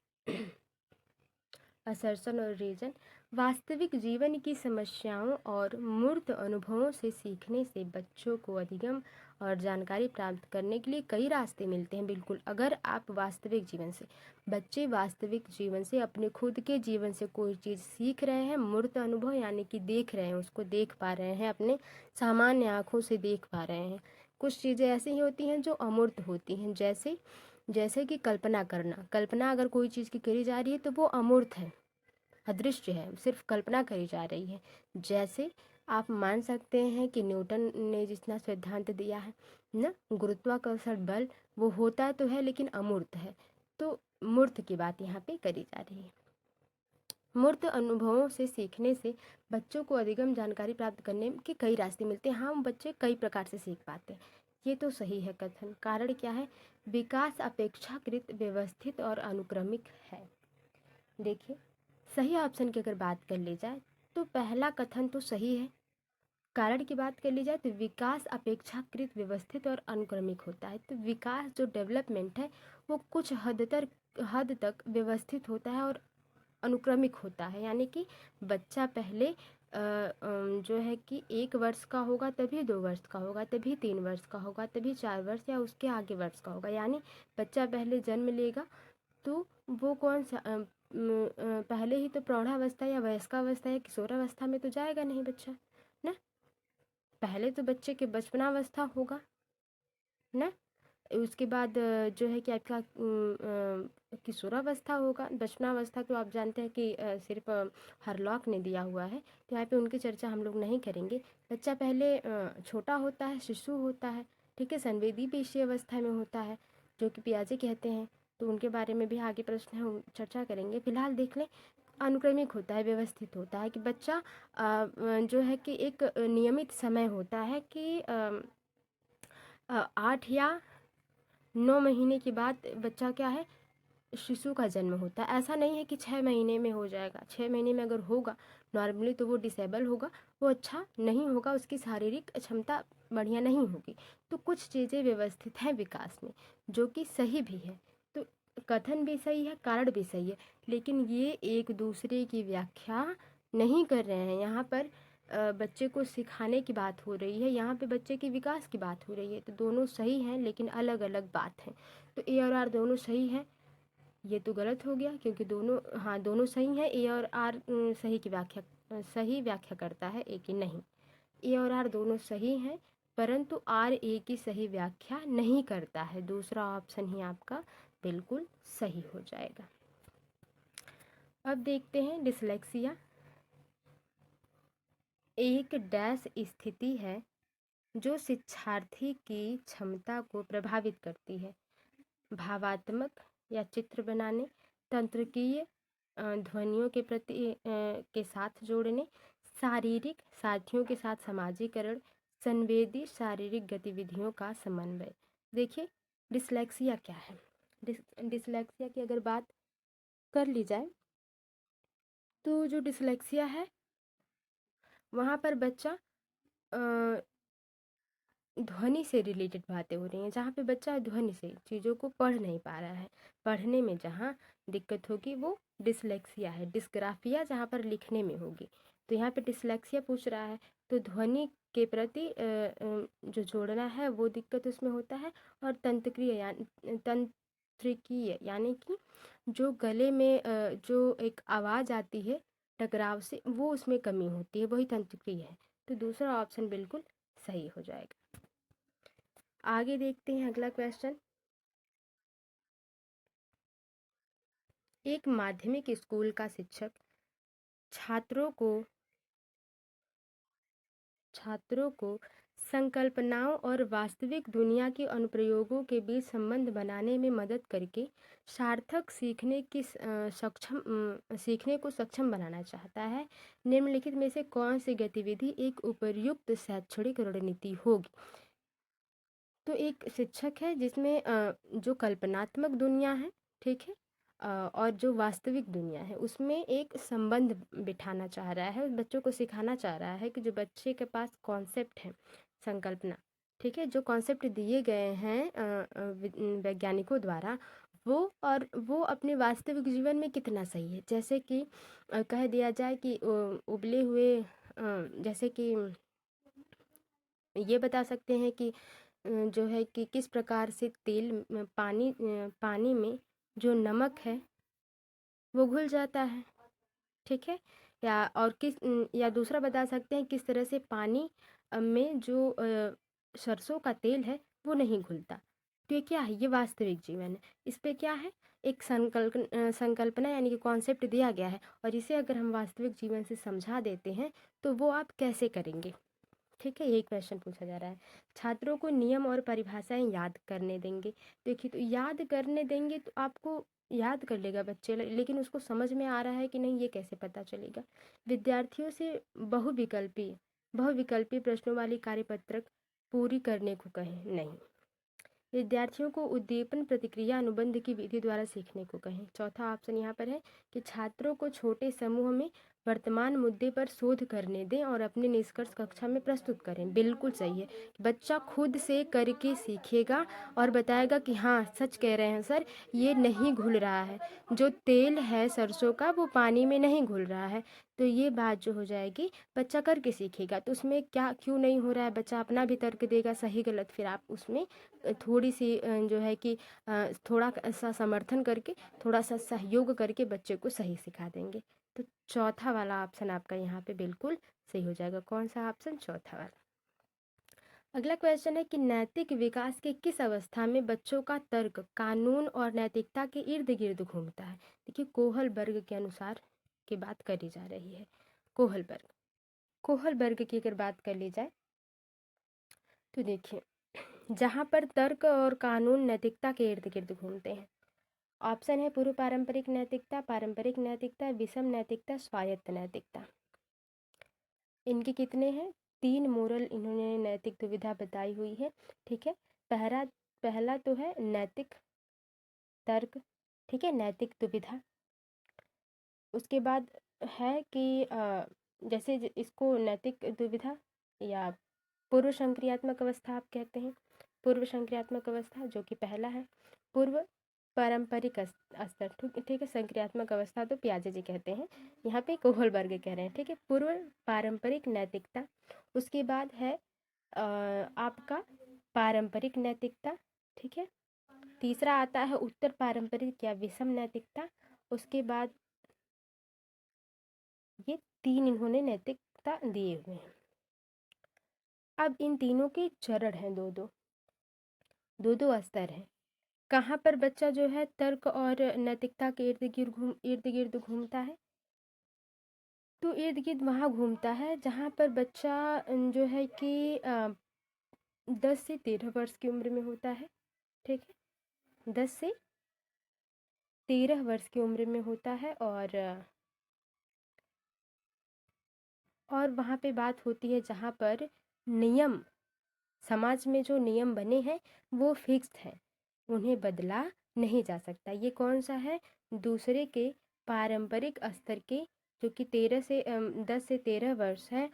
असर्शन और रीजन। वास्तविक जीवन की समस्याओं और मूर्त अनुभवों से सीखने से बच्चों को अधिगम और जानकारी प्राप्त करने के लिए कई रास्ते मिलते हैं। बिल्कुल, अगर आप बच्चे वास्तविक जीवन से, अपने खुद के जीवन से कोई चीज़ सीख रहे हैं, मूर्त अनुभव यानी कि देख रहे हैं, उसको देख पा रहे हैं, अपने सामान्य आँखों से देख पा रहे हैं। कुछ चीज़ें ऐसी ही होती हैं जो अमूर्त होती हैं, जैसे कि कल्पना अगर कोई चीज़ की करी जा रही है तो वो अमूर्त है, अदृश्य है, सिर्फ कल्पना करी जा रही है। जैसे आप मान सकते हैं कि न्यूटन ने जितना सिद्धांत दिया है ना, गुरुत्वाकर्षण बल, वो होता तो है लेकिन अमूर्त है। तो मूर्त की बात यहाँ पे करी जा रही है। मूर्त अनुभवों से सीखने से बच्चों को अधिगम जानकारी प्राप्त करने के कई रास्ते मिलते हैं। हाँ, बच्चे कई प्रकार से सीख पाते हैं, ये तो सही है कथन। कारण क्या है, विकास अपेक्षाकृत व्यवस्थित और अनुक्रमिक है। देखिए सही ऑप्शन की अगर बात कर ली जाए तो पहला कथन तो सही है। कारण की बात कर ली जाए तो विकास अपेक्षाकृत व्यवस्थित और अनुक्रमिक होता है। तो विकास जो डेवलपमेंट है वो कुछ हद तक व्यवस्थित होता है और अनुक्रमिक होता है। यानी कि बच्चा पहले जो है कि 1 वर्ष का होगा, तभी 2 वर्ष का होगा, तभी 3 वर्ष का होगा, तभी 4 वर्ष या उसके आगे वर्ष का होगा। यानी बच्चा पहले जन्म लेगा तो वो कौन सा पहले ही तो प्रौढ़ावस्था या वयस्कावस्था या किशोरावस्था में तो जाएगा नहीं बच्चा ना। पहले तो बच्चे के बचपनावस्था होगा ना, उसके बाद जो है कि आपका किशोरावस्था होगा। बचपनावस्था तो आप जानते हैं कि सिर्फ हरलॉक ने दिया हुआ है, तो यहाँ पे उनकी चर्चा हम लोग नहीं करेंगे। बच्चा पहले छोटा होता है, शिशु होता है, ठीक है, संवेदी पेशी अवस्था में होता है, जो कि पियाजे कहते हैं। तो उनके बारे में भी आगे प्रश्न है, चर्चा करेंगे। फिलहाल देख लें अनुक्रमिक होता है, व्यवस्थित होता है कि बच्चा जो है कि एक नियमित समय होता है कि 8 या 9 महीने के बाद बच्चा क्या है, शिशु का जन्म होता है। ऐसा नहीं है कि 6 महीने में हो जाएगा। 6 महीने में अगर होगा नॉर्मली तो वो डिसेबल होगा, वो अच्छा नहीं होगा, उसकी शारीरिक क्षमता बढ़िया नहीं होगी। तो कुछ चीज़ें व्यवस्थित हैं विकास में, जो कि सही भी है। तो कथन भी सही है, कारण भी सही है, लेकिन ये एक दूसरे की व्याख्या नहीं कर रहे हैं। यहाँ पर बच्चे को सिखाने की बात हो रही है, यहाँ पे बच्चे के विकास की बात हो रही है। तो दोनों सही हैं, लेकिन अलग अलग बात है। तो ए और आर दोनों सही हैं, ये तो गलत हो गया, क्योंकि दोनों, हाँ दोनों सही हैं। ए और आर सही व्याख्या करता है, ए की नहीं। ए और आर दोनों सही हैं, परंतु आर ए की सही व्याख्या नहीं करता है। दूसरा ऑप्शन ही आपका बिल्कुल सही हो जाएगा। अब देखते हैं डिसलेक्सिया। एक डैश स्थिति है जो शिक्षार्थी की क्षमता को प्रभावित करती है। भावात्मक या चित्र बनाने, तंत्रिकीय ध्वनियों के प्रति के साथ जोड़ने, शारीरिक साथियों के साथ समाजीकरण, संवेदी शारीरिक गतिविधियों का समन्वय। देखिए डिसलेक्सिया क्या है। डिसलेक्सिया की अगर बात कर ली जाए तो जो डिसलेक्सिया है वहाँ पर बच्चा ध्वनि से रिलेटेड बातें हो रही हैं, जहाँ पे बच्चा ध्वनि से चीज़ों को पढ़ नहीं पा रहा है। पढ़ने में जहाँ दिक्कत होगी वो डिसलेक्सिया है। डिस्ग्राफिया जहाँ पर लिखने में होगी, तो यहाँ पे डिसलेक्सिया पूछ रहा है। तो ध्वनि के प्रति जो जोड़ना है वो दिक्कत उसमें होता है। और तंत्रिकीय यानी कि जो गले में जो एक आवाज़ आती है टकराव से, वो उसमें कमी होती है, वही तंत्रिकीय है। तो दूसरा ऑप्शन बिल्कुल सही हो जाएगा। आगे देखते हैं अगला क्वेश्चन। एक माध्यमिक स्कूल का शिक्षक छात्रों को संकल्पनाओं और वास्तविक दुनिया के अनुप्रयोगों के बीच संबंध बनाने में मदद करके सार्थक सीखने को सक्षम बनाना चाहता है। निम्नलिखित में से कौन सी गतिविधि एक उपयुक्त शैक्षणिक रणनीति होगी। तो एक शिक्षक है जिसमें जो कल्पनात्मक दुनिया है, ठीक है, और जो वास्तविक दुनिया है उसमें एक संबंध बिठाना चाह रहा है, बच्चों को सिखाना चाह रहा है कि जो बच्चे के पास कॉन्सेप्ट है, संकल्पना, ठीक है, जो कॉन्सेप्ट दिए गए हैं वैज्ञानिकों द्वारा, वो अपने वास्तविक जीवन में कितना सही है। जैसे कि कह दिया जाए कि उबले हुए जैसे कि ये बता सकते हैं कि जो है कि किस प्रकार से पानी में जो नमक है वो घुल जाता है, ठीक है। या दूसरा बता सकते हैं किस तरह से पानी में जो सरसों का तेल है वो नहीं घुलता। तो ये क्या है, ये वास्तविक जीवन है। इस पे क्या है, एक संकल्पना यानी कि कॉन्सेप्ट दिया गया है, और इसे अगर हम वास्तविक जीवन से समझा देते हैं तो वो आप कैसे करेंगे, ठीक है, यही क्वेश्चन पूछा जा रहा है। छात्रों को नियम और परिभाषाएं याद करने देंगे। देखिए तो याद करने देंगे तो आपको याद कर लेगा बच्चे, लेकिन उसको समझ में आ रहा है कि नहीं ये कैसे पता चलेगा। विद्यार्थियों से बहुविकल्पी प्रश्नों वाली कार्यपत्रक पूरी करने को कहें, नहीं। विद्यार्थियों को उद्दीपन प्रतिक्रिया अनुबंध की विधि द्वारा सीखने को कहें। चौथा ऑप्शन यहाँ पर है कि छात्रों को छोटे समूह में वर्तमान मुद्दे पर शोध करने दें और अपने निष्कर्ष कक्षा में प्रस्तुत करें। बिल्कुल सही है, बच्चा खुद से करके सीखेगा और बताएगा कि हाँ सच कह रहे हैं सर, ये नहीं घुल रहा है, जो तेल है सरसों का वो पानी में नहीं घुल रहा है। तो ये बात जो हो जाएगी बच्चा करके सीखेगा। तो उसमें क्या क्यों नहीं हो रहा है, बच्चा अपना भी तर्क देगा सही गलत, फिर आप उसमें थोड़ी सी जो है कि थोड़ा सा समर्थन करके, थोड़ा सा सहयोग करके बच्चे को सही सिखा देंगे। तो चौथा वाला ऑप्शन आपका यहाँ पे बिल्कुल सही हो जाएगा। कौन सा ऑप्शन, चौथा वाला। अगला क्वेश्चन है कि नैतिक विकास के किस अवस्था में बच्चों का तर्क कानून और नैतिकता के इर्द गिर्द घूमता है। देखिए कोहलबर्ग के अनुसार की बात करी जा रही है। कोहलबर्ग की अगर बात कर ली जाए तो देखिए जहाँ पर तर्क और कानून नैतिकता के इर्द गिर्द घूमते हैं, ऑप्शन है पूर्व पारंपरिक नैतिकता, पारंपरिक नैतिकता, विषम नैतिकता, स्वायत्त नैतिकता। इनके कितने हैं? 3 मोरल इन्होंने नैतिक दुविधा बताई हुई है। ठीक है, पहला तो है नैतिक तर्क, ठीक है, नैतिक दुविधा। उसके बाद है कि जैसे इसको नैतिक दुविधा या पूर्व संक्रियात्मक अवस्था आप कहते हैं, पूर्व संक्रियात्मक अवस्था जो कि पहला है। पूर्व पारंपरिक स्तर, ठीक है, संक्रियात्मक अवस्था तो पियाजे जी कहते हैं, यहाँ पे कोहलबर्ग कह रहे हैं। ठीक है, पूर्व पारंपरिक नैतिकता। उसके बाद है आपका पारंपरिक नैतिकता। ठीक है, तीसरा आता है उत्तर पारंपरिक या विषम नैतिकता। उसके बाद ये 3 इन्होंने नैतिकता दिए हुए हैं। अब इन तीनों के चरण हैं, दो स्तर हैं। कहाँ पर बच्चा जो है तर्क और नैतिकता के इर्द गिर्द घूमता है? तो इर्द गिर्द वहाँ घूमता है जहाँ पर बच्चा जो है कि 10 से 13 वर्ष की उम्र में होता है। ठीक है, 10 से 13 वर्ष की उम्र में होता है और वहाँ पे बात होती है जहाँ पर नियम, समाज में जो नियम बने हैं वो फिक्स्ड हैं, उन्हें बदला नहीं जा सकता। ये कौन सा है? दूसरे के पारंपरिक स्तर के, जो कि 10 से 13 वर्ष है।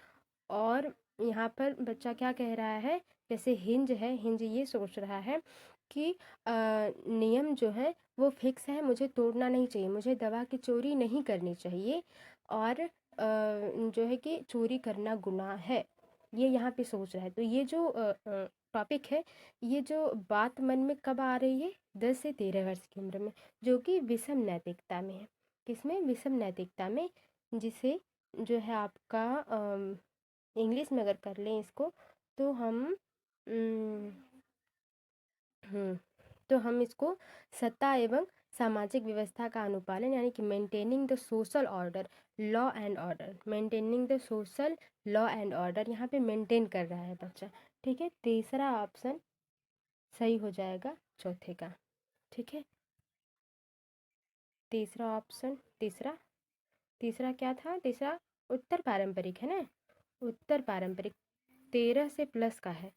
और यहाँ पर बच्चा क्या कह रहा है, जैसे हिंज है, हिंज ये सोच रहा है कि नियम जो है वो फिक्स है, मुझे तोड़ना नहीं चाहिए, मुझे दवा की चोरी नहीं करनी चाहिए, और जो है कि चोरी करना गुनाह है, ये यहाँ पे सोच रहा है। तो ये जो टॉपिक है, ये जो बात मन में कब आ रही है? 10 से 13 वर्ष की उम्र में, जो कि विषम नैतिकता में है। किसमें? विषम नैतिकता में, जिसे जो है आपका इंग्लिश में अगर कर लें इसको, तो अम, तो हम इसको सत्ता एवं सामाजिक व्यवस्था का अनुपालन, यानी कि maintaining the social order, law and order, maintaining the social law and order, यहाँ पे मेंटेन कर रहा है बच्चा। ठीक है, तीसरा ऑप्शन सही हो जाएगा चौथे का। ठीक है, तीसरा ऑप्शन, तीसरा क्या था? तीसरा उत्तर पारंपरिक है ना, उत्तर पारंपरिक 13 से प्लस का है।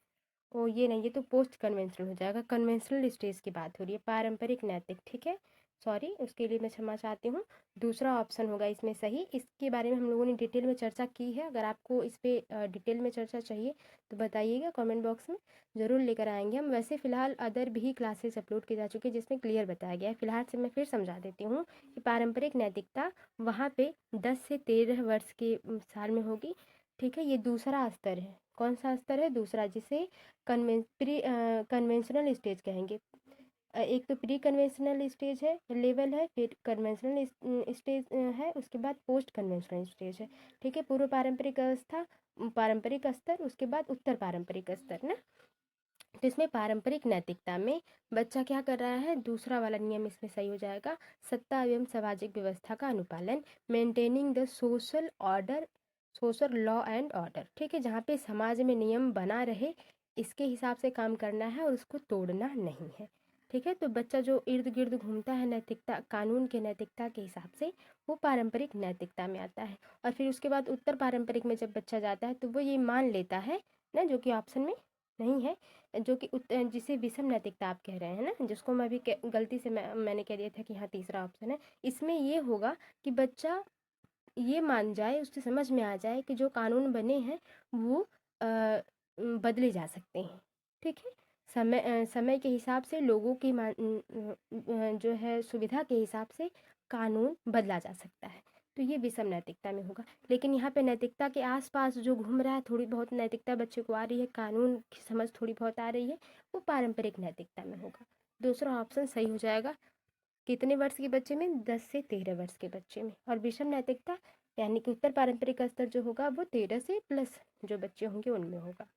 ओ ये नहीं, ये तो पोस्ट कन्वेंशनल हो जाएगा, कन्वेंशनल स्टेज की बात हो रही है, पारंपरिक नैतिक। ठीक है, सॉरी, उसके लिए मैं क्षमा चाहती हूँ। दूसरा ऑप्शन होगा इसमें सही। इसके बारे में हम लोगों ने डिटेल में चर्चा की है, अगर आपको इस पर डिटेल में चर्चा चाहिए तो बताइएगा कमेंट बॉक्स में, ज़रूर लेकर आएंगे हम। वैसे फ़िलहाल अदर भी क्लासेस अपलोड की जा चुकी है जिसमें क्लियर बताया गया है। फिलहाल से मैं फिर समझा देती हूँ कि पारंपरिक नैतिकता वहाँ पे 10 से 13 वर्ष के साल में होगी। ठीक है, ये दूसरा स्तर है। कौन सा स्तर है? दूसरा, जिसे कन्वेंशनल स्टेज कहेंगे। एक तो प्री कन्वेंशनल स्टेज है, लेवल है, फिर कन्वेंशनल स्टेज है, उसके बाद पोस्ट कन्वेंशनल स्टेज है। ठीक है, पूर्व पारंपरिक अवस्था, पारंपरिक स्तर, उसके बाद उत्तर पारंपरिक स्तर ना। तो इसमें पारंपरिक नैतिकता में बच्चा क्या कर रहा है? दूसरा वाला नियम इसमें सही हो जाएगा, सत्ता एवं सामाजिक व्यवस्था का अनुपालन, maintaining the social order, social law and order. ठीक है, जहाँ पे समाज में नियम बना रहे इसके हिसाब से काम करना है और उसको तोड़ना नहीं है। ठीक है, तो बच्चा जो इर्द गिर्द घूमता है नैतिकता, कानून के नैतिकता के हिसाब से, वो पारंपरिक नैतिकता में आता है। और फिर उसके बाद उत्तर पारंपरिक में जब बच्चा जाता है तो वो ये मान लेता है ना, जो कि ऑप्शन में नहीं है, जो कि जिसे विषम नैतिकता आप कह रहे हैं ना, जिसको मैं भी गलती से मैंने कह दिया था कि हाँ तीसरा ऑप्शन है। इसमें ये होगा कि बच्चा ये मान जाए, उससे समझ में आ जाए कि जो कानून बने हैं वो बदले जा सकते हैं। ठीक है, समय के हिसाब से, लोगों की जो है सुविधा के हिसाब से कानून बदला जा सकता है। तो ये विषम नैतिकता में होगा। लेकिन यहाँ पे नैतिकता के आसपास जो घूम रहा है, थोड़ी बहुत नैतिकता बच्चे को आ रही है, कानून की समझ थोड़ी बहुत आ रही है, वो पारंपरिक नैतिकता में होगा। दूसरा ऑप्शन सही हो जाएगा। कितने वर्ष के बच्चे में? 10 से 13 वर्ष के बच्चे में। और विषम नैतिकता यानी कि उत्तर पारंपरिक स्तर जो होगा वो 13 से प्लस जो बच्चे होंगे उनमें होगा।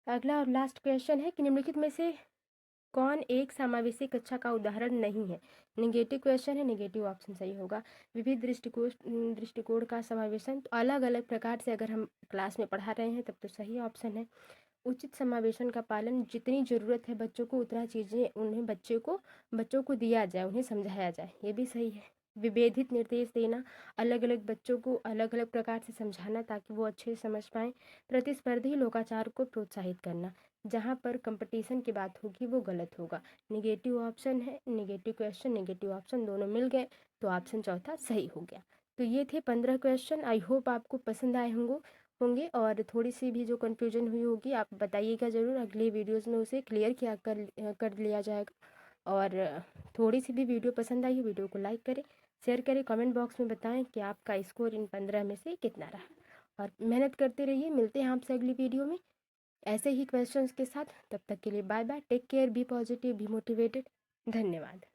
अगला और लास्ट क्वेश्चन है कि निम्नलिखित में से कौन एक समावेशी कक्षा का उदाहरण नहीं है? निगेटिव क्वेश्चन है, निगेटिव ऑप्शन सही होगा। विविध दृष्टिकोण का समावेशन, तो अलग अलग प्रकार से अगर हम क्लास में पढ़ा रहे हैं तब तो सही ऑप्शन है। उचित समावेशन का पालन, जितनी ज़रूरत है बच्चों को उतना चीज़ें उन्हें बच्चों को दिया जाए, उन्हें समझाया जाए, ये भी सही है। विभेदित निर्देश देना, अलग अलग बच्चों को अलग अलग प्रकार से समझाना ताकि वो अच्छे से समझ पाएँ। प्रतिस्पर्धी लोकाचार को प्रोत्साहित करना, जहाँ पर कंपटीशन की बात होगी वो गलत होगा। निगेटिव ऑप्शन है, निगेटिव क्वेश्चन निगेटिव ऑप्शन दोनों मिल गए तो ऑप्शन चौथा सही हो गया। तो ये थे 15 क्वेश्चन। आई होप आपको पसंद आए होंगे और थोड़ी सी भी जो कन्फ्यूजन हुई होगी आप बताइएगा ज़रूर, अगले वीडियोज़ में उसे क्लियर कर लिया जाएगा। और थोड़ी सी भी वीडियो पसंद आई हो वीडियो को लाइक करें, शेयर करें, कमेंट बॉक्स में बताएं कि आपका स्कोर इन 15 में से कितना रहा। और मेहनत करते रहिए, मिलते हैं आपसे अगली वीडियो में ऐसे ही क्वेश्चंस के साथ। तब तक के लिए bye bye, take care, be positive, be motivated. धन्यवाद।